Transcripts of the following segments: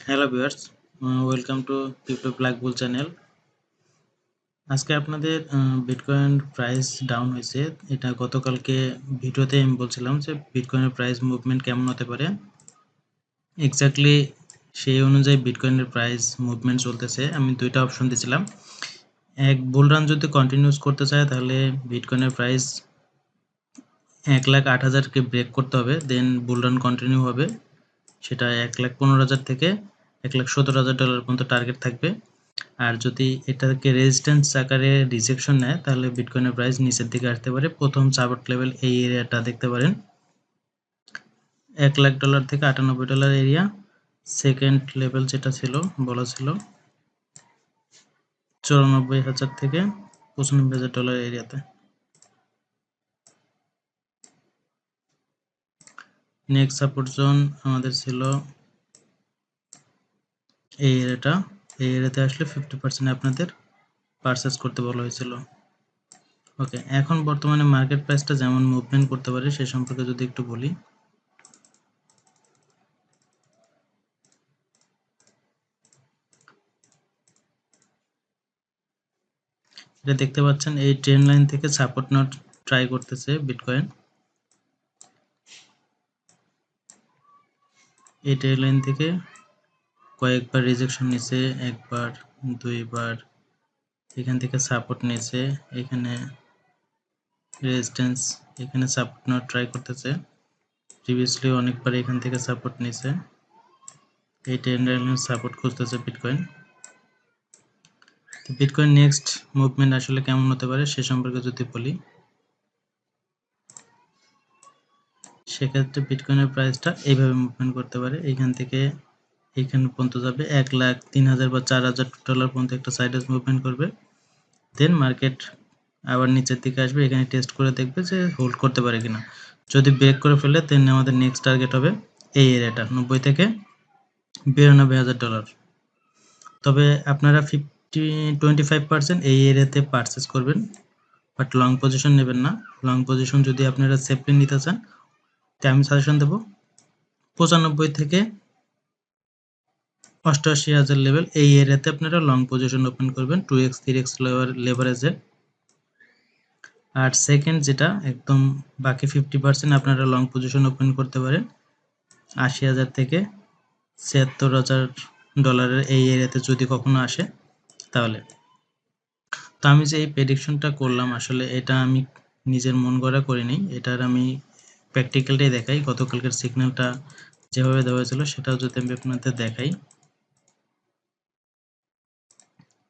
Hello viewers, welcome to crypto black bull channel. আজকে আপনাদের bitcoin price down হয়েছে। এটা গতকালকে ভিডিওতে আমি বলছিলাম যে বিটকয়েনের প্রাইস মুভমেন্ট কেমন হতে পারে। এক্স্যাক্টলি সেই অনুযায়ী বিটকয়েনের প্রাইস মুভমেন্ট চলতেছে। আমি দুইটা অপশন দিয়েছিলাম। এক, বুল রান যদি কন্টিনিউস করতে চায় তাহলে বিটকয়েনের প্রাইস 1,08,000কে ব্রেক করতে হবে, দেন বুল রান কন্টিনিউ হবে। সেটা 1,15,000 থেকে $1,17,000 পর্যন্ত টার্গেট থাকবে। আর যদি এটাকে রেজিস্ট্যান্স আকারে রিজেকশন নেয় তাহলে বিটকয়েনের প্রাইস নিচের দিকে আসতে পারে। প্রথম সাপোর্ট লেভেল এই এরিয়াটা দেখতে পারেন, $1,00,000 থেকে $98 এরিয়া। সেকেন্ড লেভেল যেটা ছিল বলা ছিল 94,000 থেকে $95,000 এরিয়াতে। নেক্সট সাপোর্ট জোন আমাদের ছিল এই এরিয়াটা। এই এরিয়াতে আসলে 50% আপনাদের পারচেস করতে বলা হয়েছিল। ওকে, এখন বর্তমানে মার্কেট প্রাইসটা যেমন মুভমেন্ট করতে পারে সে সম্পর্কে যদি একটু বলি। এটা দেখতে পাচ্ছেন এই ট্রেন্ড লাইন থেকে সাপোর্ট নেওয়ার ট্রাই করতেছে বিটকয়েন। এই ট্রেন্ড লাইন থেকে কয়েকবার রিজেকশন নিছে, একবার দুইবার, এখান থেকে সাপোর্ট নিয়েছে, এখানে রেজিস্ট্যান্স, এখানে সাপোর্ট নেওয়ার ট্রাই করতেছে। প্রিভিয়াসলি অনেকবার এখান থেকে সাপোর্ট নিয়েছে। এই ট্রেন্ড লাইনের সাপোর্ট খুঁজতেছে বিটকয়েন। তো বিটকয়েন নেক্সট মুভমেন্ট আসলে কেমন হতে পারে সে সম্পর্কে যদি বলি, সেক্ষেত্রে বিটকয়েনের প্রাইসটা এইভাবে মুভমেন্ট করতে পারে। এখান থেকে এখানে পর্যন্ত যাবে, 1,03,000 বা $4,000 পর্যন্ত একটা সাইডওয়েজ মুভমেন্ট করবে। দেন মার্কেট আবার নিচের দিকে আসবে, এখানে টেস্ট করে দেখবে যে হোল্ড করতে পারে কিনা। যদি ব্রেক করে ফেলে দেন আমাদের নেক্সট টার্গেট হবে এই এরিয়াটা, 90 থেকে $92,000। তবে আপনারা 25% এই এরিয়াতে পারচেস করবেন, বাট লং পজিশন নেবেন না। লং পজিশন যদি আপনারা সেফলি নিতে চান তাই আমি সাজেশন দেবো 95 থেকে 88,000 লেভেল এই এরিয়াতে আপনারা লং পজিশন ওপেন করবেন 2x 3x লেভারেজে। আর সেকেন্ড যেটা একদম বাকি 50% আপনারা লং পজিশন ওপেন করতে পারেন 80,000 থেকে $76,000 এই এরিয়াতে যদি কখনো আসে তাহলে। তো আমি যে এই প্রেডিকশনটা করলাম আসলে এটা আমি নিজের মন গড়া করিনি, এটার আমি প্র্যাকটিক্যালটাই দেখাই। গতকালকের সিগন্যালটা যেভাবে দেওয়া হয়েছিল সেটাও যদি আমি আপনাদের দেখাই,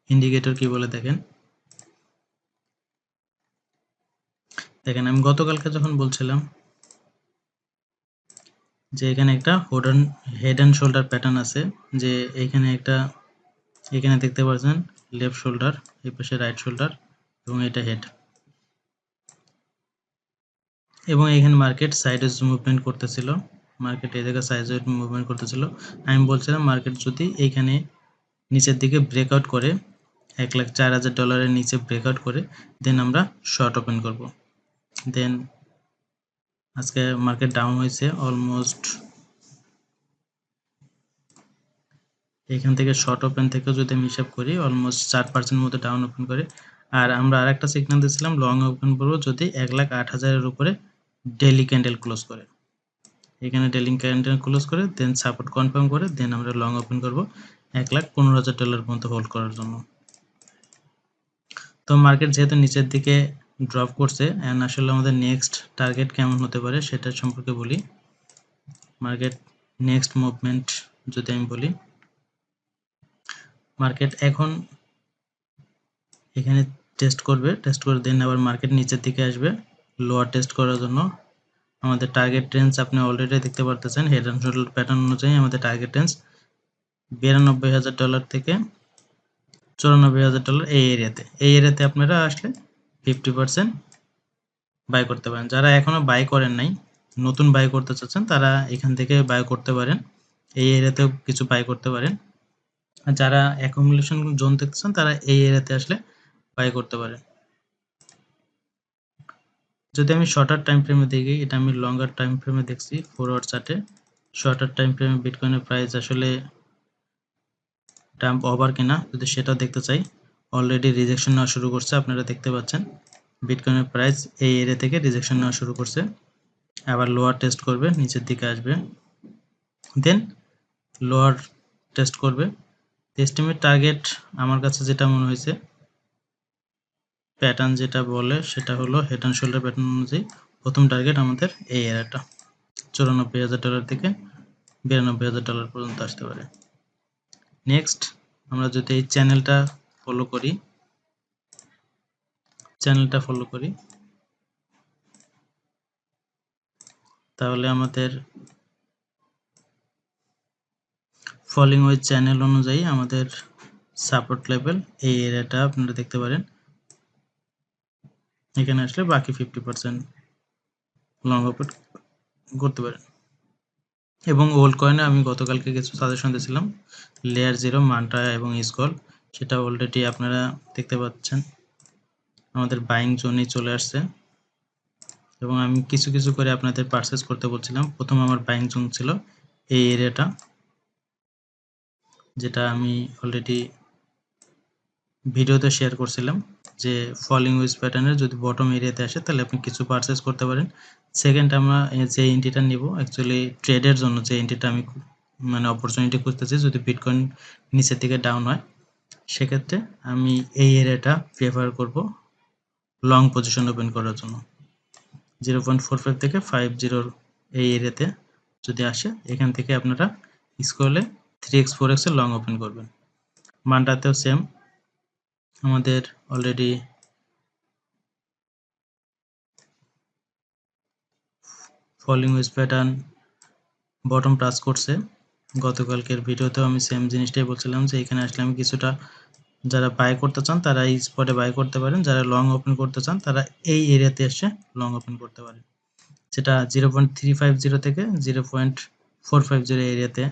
ইন্ডিকেটর কি বলে দেখেন। দেখেন আমি গতকালকে যখন বলছিলাম যে এখানে একটা হেড অ্যান্ড শোল্ডার প্যাটার্ন আছে, যে এখানে একটা, এখানে দেখতে পাচ্ছেন লেফট শোল্ডার, এই পাশে রাইট শোল্ডার এবং এটা হেড, এবং এখানে মার্কেট সাইডওয়েজ মুভমেন্ট করতেছিল। মার্কেট এই জায়গায় সাইডওয়েজ মুভমেন্ট করতেছিল। আমি বলছিলাম মার্কেট যদি এইখানে নিচের দিকে ব্রেকআউট করে $1,04,000 নিচে ব্রেকআউট করে দেন আমরা শর্ট ওপেন করব। দেন আজকে মার্কেট ডাউন হয়েছে অলমোস্ট, এখান থেকে শর্ট ওপেন থেকে যদি আমি হিসাব করি অলমোস্ট 4% মতো ডাউন ওপেন করে। আর আমরা আরেকটা সিগন্যাল দিয়েছিলাম লং ওপেন করবো যদি 1,08,000-এর উপরে ডেইলি ক্যান্ডেল ক্লোজ করে। এখানে ডেইলি ক্যান্ডেল ক্লোজ করে দেন সাপোর্ট কনফার্ম করে দেন আমরা লং ওপেন করব $1,15,000 পর্যন্ত হোল্ড করার জন্য। তো মার্কেট যেহেতু নিচের দিকে ড্রপ করছে এন্ড আসলে আমাদের নেক্সট টার্গেট কেমন হতে পারে সেটা সম্পর্কে বলি। মার্কেট নেক্সট মুভমেন্ট যদি আমি বলি, মার্কেট এখন এখানে টেস্ট করবে, টেস্ট করে দেন আবার মার্কেট নিচের দিকে আসবে লোয়ার টেস্ট করার জন্য। আমাদের টার্গেট রেঞ্জ আপনি অলরেডি দেখতে পারতেছেন, হেড অ্যান্ড শোল্ডার প্যাটার্ন অনুযায়ী আমাদের টার্গেট রেঞ্জ $92,000 থেকে $94,000 এই এরিয়াতে আপনারা আসলে 50% বাই করতে পারেন। যারা এখনো বাই করেন নাই, নতুন বাই করতে চাচ্ছেন তারা এখান থেকে বাই করতে পারেন, এই এরিয়াতেও কিছু বাই করতে পারেন। আর যারা অ্যাকুমুলেশন জোন দেখতেছেন তারা এই এরিয়াতে আসলে বাই করতে পারেন। যদি আমি শর্টার টাইম ফ্রেমে দেখি, এটা আমি লঙ্গার টাইম ফ্রেমে দেখছি 4 আওয়ার চার্টে। শর্টার টাইম ফ্রেমে বিটকয়েনের প্রাইস আসলে ডাম্প ওভার কিনা যদি সেটা দেখতে চাই, অলরেডি রিজেকশন নেওয়া শুরু করছে, আপনারা দেখতে পাচ্ছেন বিটকয়েনের প্রাইস এই এরিয়া থেকে রিজেকশন নেওয়া শুরু করছে, আবার লোয়ার টেস্ট করবে, নিচের দিকে আসবে, দেন লোয়ার টেস্ট করবে। এস্টিমেট টার্গেট আমার কাছে যেটা মনে হয়েছে, প্যাটার্ন যেটা বলে সেটা হলো হেড অ্যান্ড শোল্ডার প্যাটার্ন অনুযায়ী প্রথম টার্গেট আমাদের এই এরিয়াটা $94,000 থেকে $92,000 পর্যন্ত আসতে পারে। নেক্সট আমরা যদি এই চ্যানেলটা ফলো করি, তাহলে আমাদের ফলিং ওয়েজ চ্যানেল অনুযায়ী আমাদের সাপোর্ট লেভেল এই এরিয়াটা আপনারা দেখতে পারেন। এখানে আসলে বাকি 50% লং ওপেন করতে পারেন। এবং ওল্ড কয়েনে আমি গতকালকে কিছু সাজেশন দিয়েছিলাম, লেয়ার 0, মান্টা এবং ইসকল, সেটা অলরেডি আপনারা দেখতে পাচ্ছেন আমাদের বাইং জোনে চলে আসছে, এবং আমি কিছু কিছু করে আপনাদের পারচেজ করতে বলছিলাম। প্রথম আমার বাইং জোন ছিল এই এরিয়াটা, যেটা আমি অলরেডি ভিডিওতে শেয়ার করছিলাম, যে ফলিং উইজ প্যাটার্নের যদি বটম এরিয়াতে আসে তাহলে আপনি কিছু পারচেজ করতে পারেন। সেকেন্ড, আমরা যে এন্ট্রিটা নিব অ্যাকচুয়ালি ট্রেডের জন্য, যে এন্ট্রিটা আমি মানে অপরচুনিটি খুঁজতেছি, যদি বিটকয়েন নিচের দিকে ডাউন হয় সেক্ষেত্রে আমি এই এরিয়াটা প্রেফার করব লং পজিশন ওপেন করার জন্য। 0.45 থেকে 50 এই এরিয়াতে যদি আসে, এখান থেকে আপনারা স্কলে 3x 4x এর লং ওপেন করবেন। মানটাতেও সেম, আমাদের already falling wedge pattern bottom touch করছে। গতকালকের ভিডিওতেও আমি সেম জিনিসটাই বলছিলাম যে এখানে আসলে আমি কিছুটা, যারা বাই করতে চান তারা এই স্পটে বাই করতে পারেন, যারা লং ওপেন করতে চান তারা এই এরিয়াতে এসে লং ওপেন করতে পারেন, যেটা 0.350 থেকে 0.450 এরিয়াতে।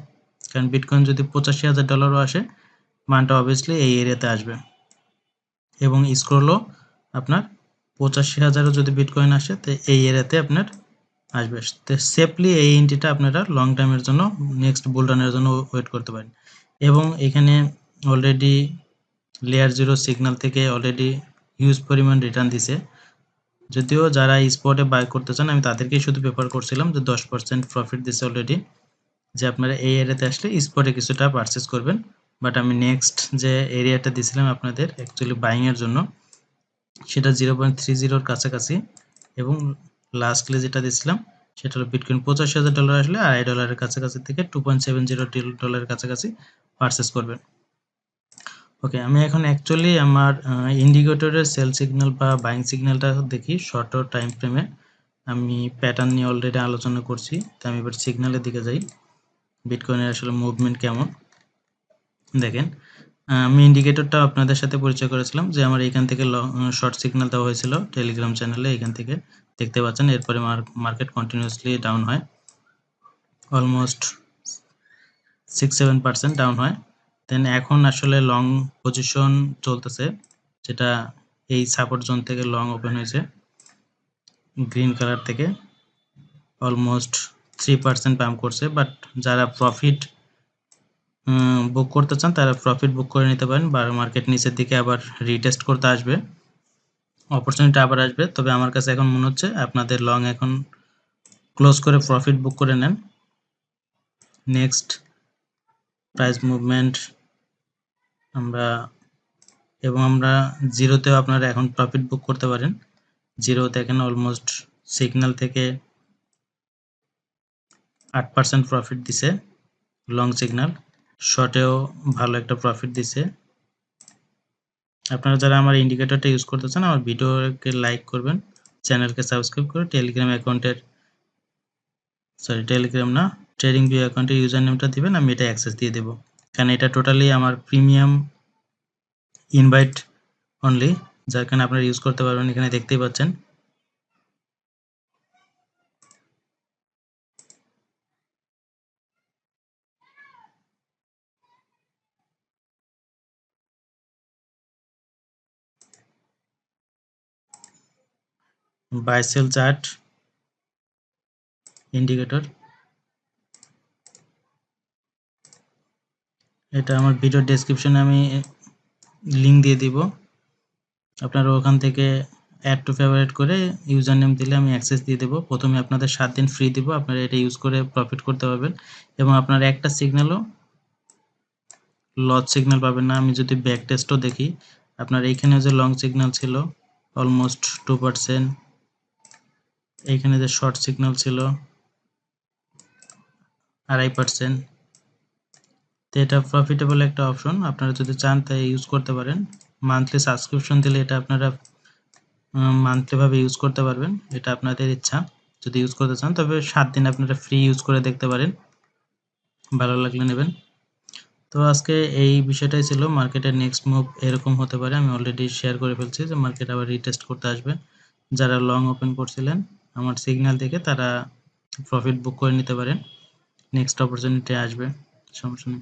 কারণ বিটকয়েন যদি $85,000 আসে, মানটা অবভিয়াসলি এই এরিয়াতে আসবে, এবং স্ক্রলও আপনার 85,000 যদি বিটকয়েন আসে তো এই এরিয়াতে আপনার আসবে। তো সেফলি এই এন্ট্রিটা আপনারা লং টাইমের জন্য, নেক্সট বুল রানের জন্য ওয়েট করতে পারেন। এবং এখানে অলরেডি লেয়ার 0 সিগন্যাল থেকে অলরেডি হিউজ পরিমাণ রিটার্ন দিছে, যদিও যারা স্পটে বাই করতে চান আমি তাদেরকেই শুধু প্রেফার করছিলাম যে 10% প্রফিট দিছে অলরেডি, যে আপনারা এই এরিয়াতে আসলে স্পটে কিছুটা পারচেস করবেন। বাট আমি নেক্সট যে এরিয়াটা দিয়েছিলাম আপনাদের অ্যাকচুয়ালি বাইংয়ের জন্য, সেটা 0.30 কাছাকাছি, এবং লাস্টলি যেটা দিয়েছিলাম সেটা হলো বিটকয়েন $85,000 আসলে $2.5 কাছাকাছি থেকে $2.70 কাছাকাছি পারচেস করবেন। ওকে, আমি এখন অ্যাকচুয়ালি আমার ইন্ডিকেটরের সেল সিগন্যাল বা বাইং সিগন্যালটা দেখি শর্ট টাইম ফ্রেমে। আমি প্যাটার্ন নিয়ে অলরেডি আলোচনা করছি, তো আমি এবার সিগন্যালের দিকে যাই, বিটকয়েনের আসলে মুভমেন্ট কেমন দেখেন। আমি ইন্ডিকেটরটা আপনাদের সাথে পরিচয় করেছিলাম, যে আমার এখান থেকে শর্ট সিগন্যাল দেওয়া হয়েছিল টেলিগ্রাম চ্যানেলে, এখান থেকে দেখতে পাচ্ছেন। এরপরে মার্কেট কন্টিনিউয়াসলি ডাউন হয়, অলমোস্ট 6-7% ডাউন হয়। দেন এখন আসলে লং পজিশন চলতেছে, যেটা এই সাপোর্ট জোন থেকে লং ওপেন হয়েছে গ্রিন কালার থেকে, অলমোস্ট 3% পাম্প করছে। বাট যারা প্রফিট বুক করতে চান তারা প্রফিট বুক করে নিতে পারেন, বা মার্কেট নিচের দিকে আবার রিটেস্ট করতে আসবে, অপরচুনিটি আবার আসবে। তবে আমার কাছে এখন মনে হচ্ছে আপনাদের লং এখন ক্লোজ করে প্রফিট বুক করে নেন। নেক্সট প্রাইস মুভমেন্ট আমরা, এবং আমরা জিরোতেও আপনারা এখন প্রফিট বুক করতে পারেন। জিরো দেখেন অলমোস্ট সিগন্যাল থেকে 8% প্রফিট দিছে লং সিগন্যাল, শর্টেও ভালো একটা প্রফিট দিছে। আপনারা যারা আমার ইন্ডিকেটরটা ইউজ করতে চান আমার ভিডিওকে লাইক করবেন, চ্যানেলকে সাবস্ক্রাইব করে টেলিগ্রাম অ্যাকাউন্টের, টেলিগ্রাম না, ট্রেডিং ভিউ অ্যাকাউন্টের ইউজার নেমটা দিবেন, আমি এটা অ্যাক্সেস দিয়ে দেবো, কারণ এটা টোটালি আমার প্রিমিয়াম ইনভাইট অনলি, যার কারণে আপনারা ইউজ করতে পারবেন। এখানে দেখতেই পাচ্ছেন বাই সেল চার্ট ইন্ডিকেটর, এটা আমার ভিডিও ডেসক্রিপশনে আমি লিঙ্ক দিয়ে দিব, আপনারা ওখান থেকে অ্যাড টু ফেভারিট করে ইউজার নেম দিলে আমি অ্যাক্সেস দিয়ে দেবো। প্রথমে আপনাদের 7 দিন ফ্রি দিব, আপনারা এটা ইউজ করে প্রফিট করতে পারবেন এবং আপনারা একটা সিগন্যালও লস সিগন্যাল পাবেন না। আমি যদি ব্যাক টেস্টও দেখি, আপনার এইখানে যে লং সিগন্যাল ছিল অলমোস্ট 2%, এইখানে যে শর্ট সিগন্যাল ছিল 2.5%, তো এটা প্রফিটেবল একটা অপশন। আপনারা যদি চান তাই ইউজ করতে পারেন। মান্থলি সাবস্ক্রিপশন দিলে এটা আপনারা মান্থলি ভাবে ইউজ করতে পারবেন, এটা আপনাদের ইচ্ছা যদি ইউজ করতে চান। তবে 7 দিন আপনারা ফ্রি ইউজ করে দেখতে পারেন, ভালো লাগলে নেবেন। তো আজকে এই বিষয়টাই ছিল। মার্কেটের নেক্সট মুভ এরকম হতে পারে, আমি অলরেডি শেয়ার করে ফেলছি যে মার্কেট আবার রিটেস্ট করতে আসবে। যারা লং ওপেন করছিলেন আমার সিগন্যাল থেকে তারা প্রফিট বুক করে নিতে পারেন, নেক্সট অপরচুনিটি আসবে, সমস্যা নেই।